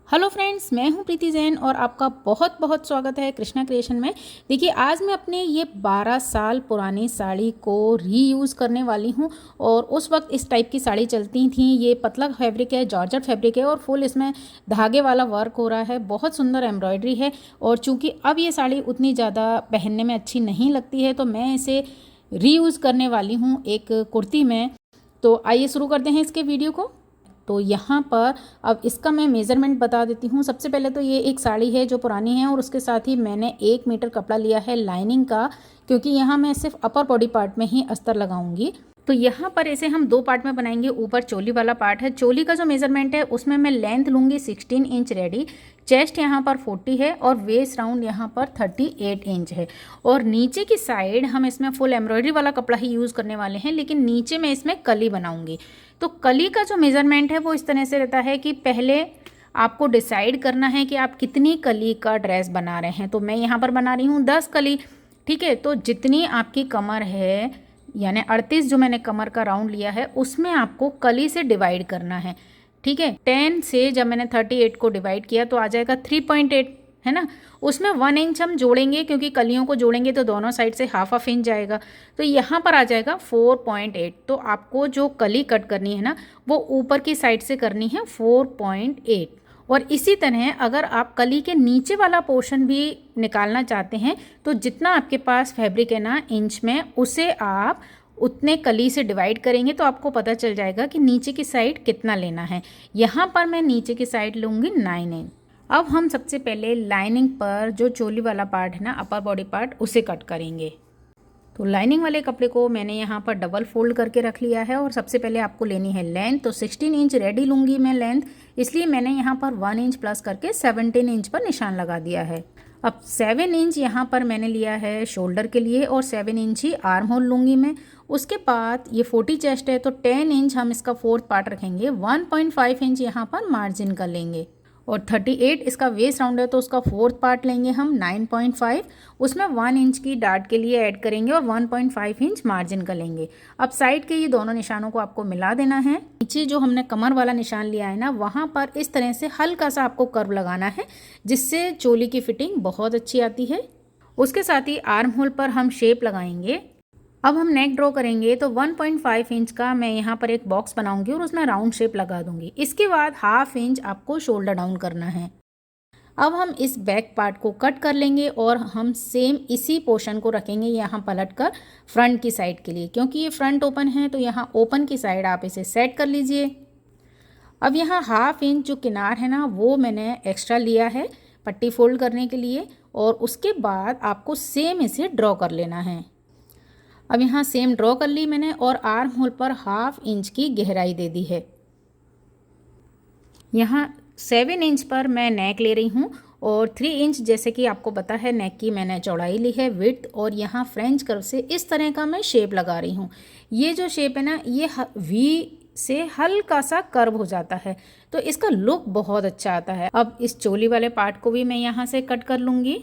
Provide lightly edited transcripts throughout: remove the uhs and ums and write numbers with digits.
Hello friends, मैं हूं प्रीति जैन और आपका बहुत बहुत स्वागत है कृष्णा क्रिएशन में। देखिए, आज मैं अपने ये 12 साल पुरानी साड़ी को रीयूज़ करने वाली हूं। और उस वक्त इस टाइप की साड़ी चलती थी। ये पतला फैब्रिक है, जॉर्जेट फैब्रिक है और फुल इसमें धागे वाला वर्क हो रहा है। बहुत सुंदर एम्ब्रॉयडरी है। और चूँकि अब ये साड़ी उतनी ज़्यादा पहनने में अच्छी नहीं लगती है, तो मैं इसे रीयूज़ करने वाली हूँ एक कुर्ती में। तो आइए शुरू करते हैं इसके वीडियो को। तो यहाँ पर अब इसका मैं मेज़रमेंट बता देती हूँ। सबसे पहले तो ये एक साड़ी है जो पुरानी है और उसके साथ ही मैंने 1 मीटर कपड़ा लिया है लाइनिंग का, क्योंकि यहाँ मैं सिर्फ अपर बॉडी पार्ट में ही अस्तर लगाऊंगी। तो यहाँ पर इसे हम 2 पार्ट में बनाएंगे। ऊपर चोली वाला पार्ट है। चोली का जो मेज़रमेंट है उसमें मैं लेंथ लूँगी 16 इंच रेडी। चेस्ट यहाँ पर 40 है और वेस्ट राउंड यहाँ पर 38 इंच है। और नीचे की साइड हम इसमें फुल एम्ब्रॉयडरी वाला कपड़ा ही यूज़ करने वाले हैं, लेकिन नीचे मैं इसमें कली बनाऊंगी। तो कली का जो मेज़रमेंट है वो इस तरह से रहता है कि पहले आपको डिसाइड करना है कि आप कितनी कली का ड्रेस बना रहे हैं। तो मैं यहाँ पर बना रही हूँ 10 कली। ठीक है, तो जितनी आपकी कमर है, यानी 38 जो मैंने कमर का राउंड लिया है, उसमें आपको कली से डिवाइड करना है। ठीक है, 10 से जब मैंने 38 को डिवाइड किया तो आ जाएगा 3.8, है ना। उसमें 1 इंच हम जोड़ेंगे, क्योंकि कलियों को जोड़ेंगे तो दोनों साइड से हाफ इंच जाएगा। तो यहाँ पर आ जाएगा 4.8। तो आपको जो कली कट करनी है ना, वो ऊपर की साइड से करनी है 4.8। और इसी तरह अगर आप कली के नीचे वाला पोर्शन भी निकालना चाहते हैं, तो जितना आपके पास फैब्रिक है ना इंच में, उसे आप उतने कली से डिवाइड करेंगे तो आपको पता चल जाएगा कि नीचे की साइड कितना लेना है। यहाँ पर मैं नीचे की साइड लूँगी 9 इंच। अब हम सबसे पहले लाइनिंग पर जो चोली वाला पार्ट है ना, अपर बॉडी पार्ट, उसे कट करेंगे। तो लाइनिंग वाले कपड़े को मैंने यहाँ पर डबल फोल्ड करके रख लिया है। और सबसे पहले आपको लेनी है लेंथ। तो 16 इंच रेडी लूँगी मैं लेंथ, इसलिए मैंने यहाँ पर 1 इंच प्लस करके 17 इंच पर निशान लगा दिया है। अब 7 इंच यहाँ पर मैंने लिया है शोल्डर के लिए और 7 इंच ही आर्म होल लूँगी मैं। उसके बाद ये 40 चेस्ट है तो 10 इंच हम इसका 4th पार्ट रखेंगे। 1.5 इंच यहाँ पर मार्जिन का लेंगे और 38 इसका वेस्ट राउंड है तो उसका 4th पार्ट लेंगे हम 9.5। उसमें 1 इंच की डार्ट के लिए ऐड करेंगे और 1.5 इंच मार्जिन का लेंगे। अब साइड के ये दोनों निशानों को आपको मिला देना है। नीचे जो हमने कमर वाला निशान लिया है ना, वहाँ पर इस तरह से हल्का सा आपको कर्व लगाना है, जिससे चोली की फिटिंग बहुत अच्छी आती है। उसके साथ ही आर्म होल पर हम शेप लगाएंगे। अब हम नेक ड्रॉ करेंगे तो 1.5 इंच का मैं यहाँ पर एक बॉक्स बनाऊंगी और उसमें राउंड शेप लगा दूंगी। इसके बाद हाफ इंच आपको शोल्डर डाउन करना है। अब हम इस बैक पार्ट को कट कर लेंगे और हम सेम इसी पोर्शन को रखेंगे यहाँ पलट कर फ्रंट की साइड के लिए, क्योंकि ये फ्रंट ओपन है तो यहाँ ओपन की साइड आप इसे सेट कर लीजिए। अब यहाँ हाफ इंच जो किनार है ना, वो मैंने एक्स्ट्रा लिया है पट्टी फोल्ड करने के लिए। और उसके बाद आपको सेम इसे ड्रॉ कर लेना है। अब यहाँ सेम ड्रॉ कर ली मैंने और आर्म होल पर हाफ इंच की गहराई दे दी है। यहाँ 7 इंच पर मैं नेक ले रही हूँ और 3 इंच जैसे कि आपको पता है नेक की मैंने चौड़ाई ली है, विड्थ। और यहाँ फ्रेंच कर्व से इस तरह का मैं शेप लगा रही हूँ। ये जो शेप है ना, ये वी से हल्का सा कर्व हो जाता है तो इसका लुक बहुत अच्छा आता है। अब इस चोली वाले पार्ट को भी मैं यहाँ से कट कर लूँगी।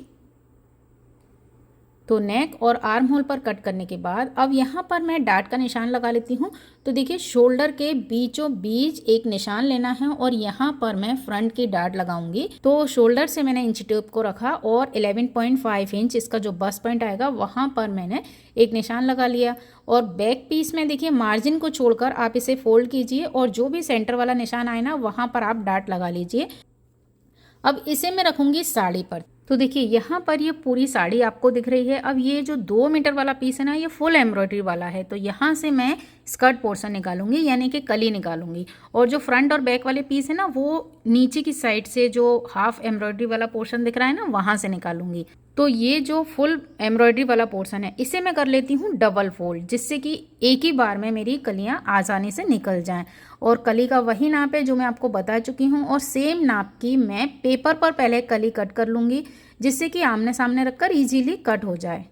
तो नेक और आर्म होल पर कट करने के बाद अब यहाँ पर मैं डार्ट का निशान लगा लेती हूँ। तो देखिए, शोल्डर के बीचों बीच एक निशान लेना है और यहाँ पर मैं फ्रंट की डार्ट लगाऊंगी। तो शोल्डर से मैंने इंची टेप को रखा और 11.5 इंच इसका जो बस्ट पॉइंट आएगा वहाँ पर मैंने एक निशान लगा लिया। और बैक पीस में देखिए, मार्जिन को छोड़कर आप इसे फोल्ड कीजिए और जो भी सेंटर वाला निशान आए ना, वहाँ पर आप डार्ट लगा लीजिए। अब इसे मैं रखूँगी साड़ी पर। तो देखिए, यहाँ पर ये पूरी साड़ी आपको दिख रही है। अब ये जो 2 मीटर वाला पीस है ना, ये फुल एम्ब्रॉयडरी वाला है। तो यहाँ से मैं स्कर्ट पोर्शन निकालूंगी, यानी कि कली निकालूंगी। और जो फ्रंट और बैक वाले पीस है ना, वो नीचे की साइड से जो हाफ एम्ब्रॉयडरी वाला पोर्शन दिख रहा है ना, वहाँ से निकालूंगी। तो ये जो फुल एम्ब्रॉयडरी वाला पोर्शन है, इसे मैं कर लेती हूँ डबल फोल्ड, जिससे कि एक ही बार में मेरी कलियाँ आसानी से निकल जाएं। और कली का वही नाप है जो मैं आपको बता चुकी हूँ और सेम नाप की मैं पेपर पर पहले कली कट कर लूँगी, जिससे कि आमने सामने रखकर इजीली कट हो जाए।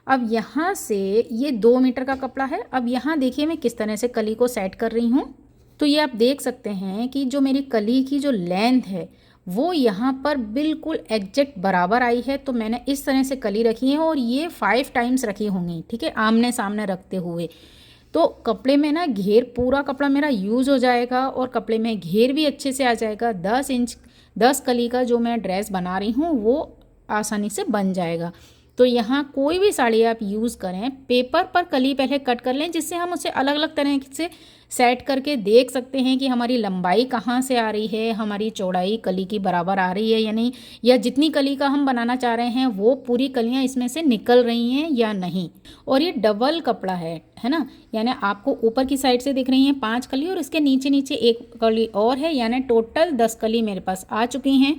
अब यहाँ से ये 2 मीटर का कपड़ा है। अब यहाँ देखिए मैं किस तरह से कली को सेट कर रही हूँ। तो ये आप देख सकते हैं कि जो मेरी कली की जो लेंथ है वो यहाँ पर बिल्कुल एग्जैक्ट बराबर आई है। तो मैंने इस तरह से कली रखी है और ये 5 टाइम्स रखी होंगी, ठीक है, आमने सामने रखते हुए। तो कपड़े में ना घेर, पूरा कपड़ा मेरा यूज़ हो जाएगा और कपड़े में घेर भी अच्छे से आ जाएगा। 10 इंच 10 कली का जो मैं ड्रेस बना रही हूँ वो आसानी से बन जाएगा। तो यहाँ कोई भी साड़ी आप यूज़ करें, पेपर पर कली पहले कट कर लें, जिससे हम उसे अलग अलग तरह से सेट करके देख सकते हैं कि हमारी लंबाई कहाँ से आ रही है, हमारी चौड़ाई कली की बराबर आ रही है या नहीं, या जितनी कली का हम बनाना चाह रहे हैं वो पूरी कलियाँ इसमें से निकल रही हैं या नहीं। और ये डबल कपड़ा है ना, यानी आपको ऊपर की साइड से दिख रही हैं 5 कली और इसके नीचे नीचे एक कली और है, यानी टोटल 10 कली मेरे पास आ चुकी हैं।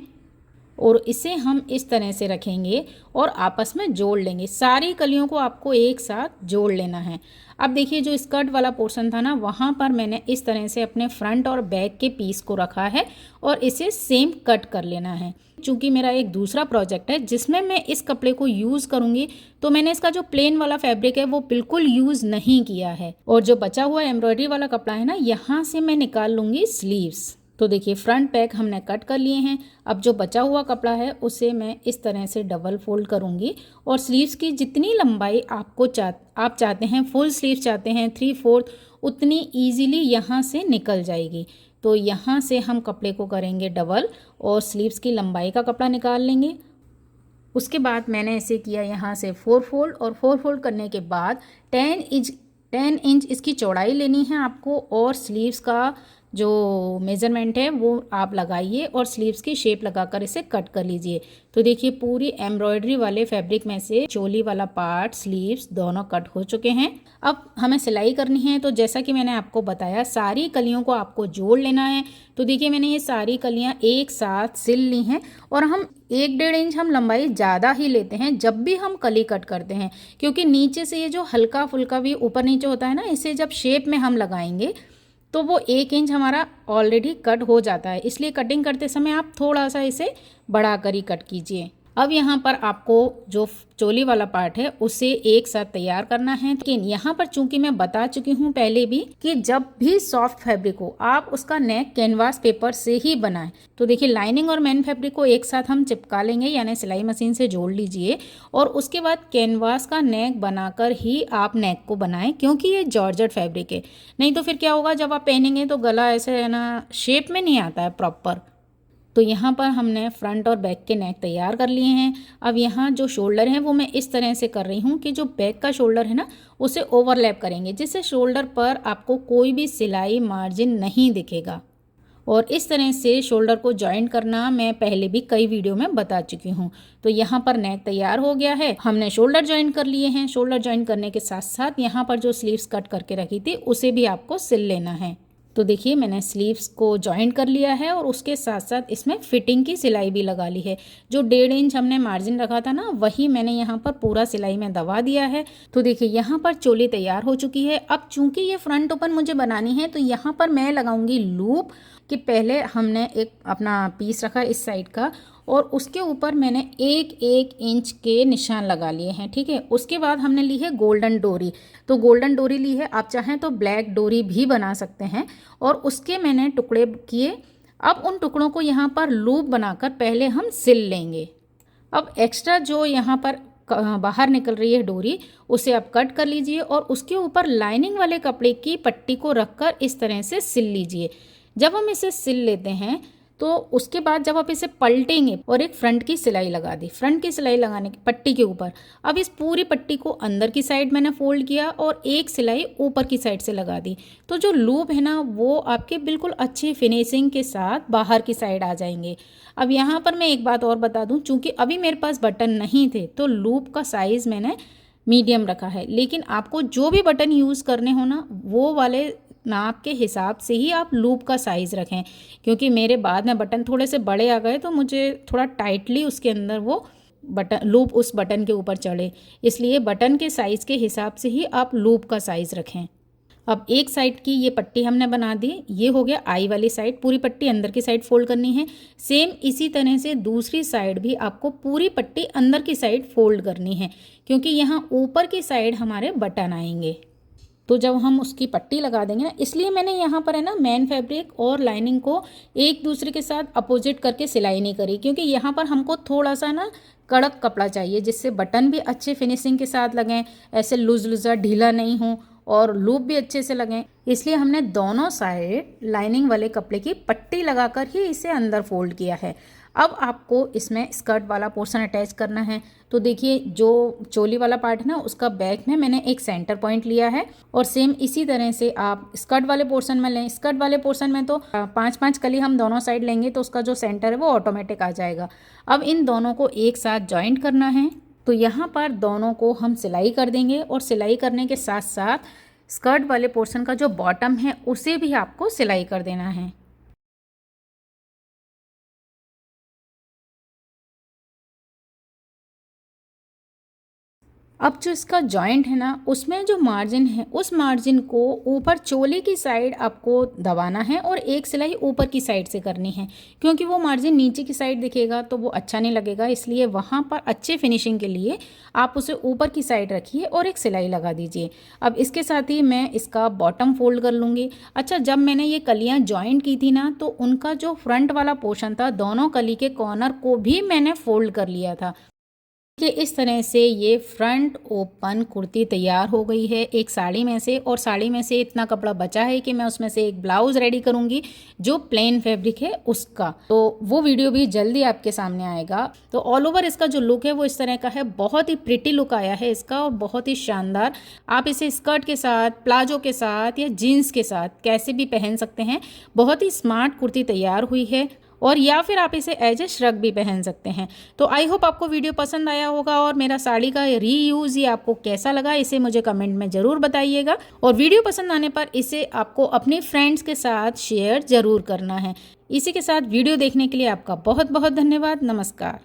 और इसे हम इस तरह से रखेंगे और आपस में जोड़ लेंगे। सारी कलियों को आपको एक साथ जोड़ लेना है। अब देखिए जो स्कर्ट वाला पोर्शन था ना, वहाँ पर मैंने इस तरह से अपने फ्रंट और बैक के पीस को रखा है और इसे सेम कट कर लेना है। चूँकि मेरा एक दूसरा प्रोजेक्ट है जिसमें मैं इस कपड़े को यूज़ करूँगी, तो मैंने इसका जो प्लेन वाला फैब्रिक है वो बिल्कुल यूज़ नहीं किया है। और जो बचा हुआ एम्ब्रॉयडरी वाला कपड़ा है ना, यहाँ से मैं निकाल लूँगी स्लीव्स। तो देखिए फ्रंट बैक हमने कट कर लिए हैं। अब जो बचा हुआ कपड़ा है उसे मैं इस तरह से डबल फोल्ड करूँगी और स्लीव्स की जितनी लंबाई आप चाहते हैं, फुल स्लीव्स चाहते हैं 3/4, उतनी ईजीली यहाँ से निकल जाएगी। तो यहाँ से हम कपड़े को करेंगे डबल और स्लीव्स की लंबाई का कपड़ा निकाल लेंगे। उसके बाद मैंने इसे किया यहाँ से 4 फोल्ड और 4 फोल्ड करने के बाद 10 इंच इसकी चौड़ाई लेनी है आपको और स्लीव्स का जो मेज़रमेंट है वो आप लगाइए और स्लीव्स की शेप लगाकर इसे कट कर लीजिए। तो देखिए पूरी एम्ब्रॉयडरी वाले फैब्रिक में से चोली वाला पार्ट, स्लीव्स दोनों कट हो चुके हैं। अब हमें सिलाई करनी है, तो जैसा कि मैंने आपको बताया सारी कलियों को आपको जोड़ लेना है। तो देखिए मैंने ये सारी कलियां एक साथ सिल ली हैं और हम 1-1.5 इंच हम लंबाई ज़्यादा ही लेते हैं जब भी हम कली कट करते हैं, क्योंकि नीचे से ये जो हल्का फुल्का भी ऊपर नीचे होता है ना, इसे जब शेप में हम लगाएंगे तो वो 1 इंच हमारा ऑलरेडी कट हो जाता है। इसलिए कटिंग करते समय आप थोड़ा सा इसे बढ़ा कर ही कट कीजिए। अब यहाँ पर आपको जो चोली वाला पार्ट है उसे एक साथ तैयार करना है। लेकिन यहाँ पर चूंकि मैं बता चुकी हूँ पहले भी कि जब भी सॉफ्ट फैब्रिक हो आप उसका नेक कैनवास पेपर से ही बनाएं। तो देखिए लाइनिंग और मेन फैब्रिक को एक साथ हम चिपका लेंगे, यानी सिलाई मशीन से जोड़ लीजिए और उसके बाद कैनवास का नेक बनाकर ही आप नेक को बनाएं, क्योंकि ये जॉर्जेट फैब्रिक है। नहीं तो फिर क्या होगा, जब आप पहनेंगे तो गला ऐसे है ना शेप में नहीं आता है प्रॉपर। तो यहाँ पर हमने फ्रंट और बैक के नेक तैयार कर लिए हैं। अब यहाँ जो शोल्डर है वो मैं इस तरह से कर रही हूँ कि जो बैक का शोल्डर है ना उसे ओवरलैप करेंगे, जिससे शोल्डर पर आपको कोई भी सिलाई मार्जिन नहीं दिखेगा। और इस तरह से शोल्डर को जॉइंट करना मैं पहले भी कई वीडियो में बता चुकी हूँ। तो यहाँ पर नेक तैयार हो गया है, हमने शोल्डर जॉइंट कर लिए हैं। शोल्डर जॉइंट करने के साथ साथ यहाँ पर जो स्लीव्स कट करके रखी थी उसे भी आपको सिल लेना है। तो देखिए मैंने स्लीव्स को जॉइंट कर लिया है और उसके साथ साथ इसमें फिटिंग की सिलाई भी लगा ली है। जो 1.5 इंच हमने मार्जिन रखा था ना, वही मैंने यहाँ पर पूरा सिलाई में दबा दिया है। तो देखिए यहाँ पर चोली तैयार हो चुकी है। अब चूंकि ये फ्रंट ओपन मुझे बनानी है तो यहाँ पर मैं लगाऊंगी लूप। कि पहले हमने एक अपना पीस रखा इस साइड का और उसके ऊपर मैंने 1-1 इंच के निशान लगा लिए हैं, ठीक है। उसके बाद हमने ली है गोल्डन डोरी। तो गोल्डन डोरी ली है, आप चाहें तो ब्लैक डोरी भी बना सकते हैं। और उसके मैंने टुकड़े किए। अब उन टुकड़ों को यहाँ पर लूप बनाकर पहले हम सिल लेंगे। अब एक्स्ट्रा जो यहाँ पर बाहर निकल रही है डोरी, उसे आप कट कर लीजिए और उसके ऊपर लाइनिंग वाले कपड़े की पट्टी को रखकर इस तरह से सिल लीजिए। जब हम इसे सिल लेते हैं तो उसके बाद जब आप इसे पलटेंगे और एक फ्रंट की सिलाई लगा दी, फ्रंट की सिलाई लगाने की पट्टी के ऊपर, अब इस पूरी पट्टी को अंदर की साइड मैंने फोल्ड किया और एक सिलाई ऊपर की साइड से लगा दी। तो जो लूप है ना वो आपके बिल्कुल अच्छी फिनिशिंग के साथ बाहर की साइड आ जाएंगे। अब यहाँ पर मैं एक बात और बता दूँ, चूँकि अभी मेरे पास बटन नहीं थे तो लूप का साइज़ मैंने मीडियम रखा है। लेकिन आपको जो भी बटन यूज़ करने हो ना, वो वाले नाप के हिसाब से ही आप लूप का साइज़ रखें। क्योंकि मेरे बाद में बटन थोड़े से बड़े आ गए तो मुझे थोड़ा टाइटली उसके अंदर वो बटन लूप उस बटन के ऊपर चढ़े, इसलिए बटन के साइज़ के हिसाब से ही आप लूप का साइज़ रखें। अब एक साइड की ये पट्टी हमने बना दी, ये हो गया आई वाली साइड। पूरी पट्टी अंदर की साइड फोल्ड करनी है। सेम इसी तरह से दूसरी साइड भी आपको पूरी पट्टी अंदर की साइड फोल्ड करनी है, क्योंकि यहाँ ऊपर की साइड हमारे बटन आएंगे। तो जब हम उसकी पट्टी लगा देंगे ना, इसलिए मैंने यहाँ पर है ना मेन फैब्रिक और लाइनिंग को एक दूसरे के साथ अपोजिट करके सिलाई नहीं करी, क्योंकि यहाँ पर हमको थोड़ा सा ना कड़क कपड़ा चाहिए जिससे बटन भी अच्छे फिनिशिंग के साथ लगें, ऐसे लूज लूजा ढीला नहीं हो और लूप भी अच्छे से लगे, इसलिए हमने दोनों साइड लाइनिंग वाले कपड़े की पट्टी लगाकर ही इसे अंदर फोल्ड किया है। अब आपको इसमें स्कर्ट वाला पोर्शन अटैच करना है। तो देखिए जो चोली वाला पार्ट है ना, उसका बैक में मैंने एक सेंटर पॉइंट लिया है और सेम इसी तरह से आप स्कर्ट वाले पोर्शन में लें। स्कर्ट वाले पोर्शन में तो 5-5 कली हम दोनों साइड लेंगे तो उसका जो सेंटर है वो ऑटोमेटिक आ जाएगा। अब इन दोनों को एक साथ जॉइंट करना है। तो यहाँ पर दोनों को हम सिलाई कर देंगे और सिलाई करने के साथ साथ स्कर्ट वाले पोर्शन का जो बॉटम है उसे भी आपको सिलाई कर देना है। अब जो इसका जॉइंट है ना, उसमें जो मार्जिन है उस मार्जिन को ऊपर चोली की साइड आपको दबाना है और एक सिलाई ऊपर की साइड से करनी है, क्योंकि वो मार्जिन नीचे की साइड दिखेगा तो वो अच्छा नहीं लगेगा। इसलिए वहाँ पर अच्छे फिनिशिंग के लिए आप उसे ऊपर की साइड रखिए और एक सिलाई लगा दीजिए। अब इसके साथ ही मैं इसका बॉटम फोल्ड कर लूँगी। अच्छा, जब मैंने ये कलियाँ जॉइंट की थी ना, तो उनका जो फ्रंट वाला पोर्शन था, दोनों कली के कॉर्नर को भी मैंने फोल्ड कर लिया था कि इस तरह से ये फ्रंट ओपन कुर्ती तैयार हो गई है एक साड़ी में से। और साड़ी में से इतना कपड़ा बचा है कि मैं उसमें से एक ब्लाउज रेडी करूंगी जो प्लेन फैब्रिक है उसका, तो वो वीडियो भी जल्दी आपके सामने आएगा। तो ऑल ओवर इसका जो लुक है वो इस तरह का है, बहुत ही प्रिटी लुक आया है इसका और बहुत ही शानदार। आप इसे स्कर्ट के साथ, प्लाजो के साथ या जीन्स के साथ कैसे भी पहन सकते हैं। बहुत ही स्मार्ट कुर्ती तैयार हुई है और या फिर आप इसे एज ए श्रग भी पहन सकते हैं। तो आई होप आपको वीडियो पसंद आया होगा और मेरा साड़ी का रीयूज़ ये आपको कैसा लगा इसे मुझे कमेंट में ज़रूर बताइएगा। और वीडियो पसंद आने पर इसे आपको अपने फ्रेंड्स के साथ शेयर ज़रूर करना है। इसी के साथ वीडियो देखने के लिए आपका बहुत बहुत धन्यवाद। नमस्कार।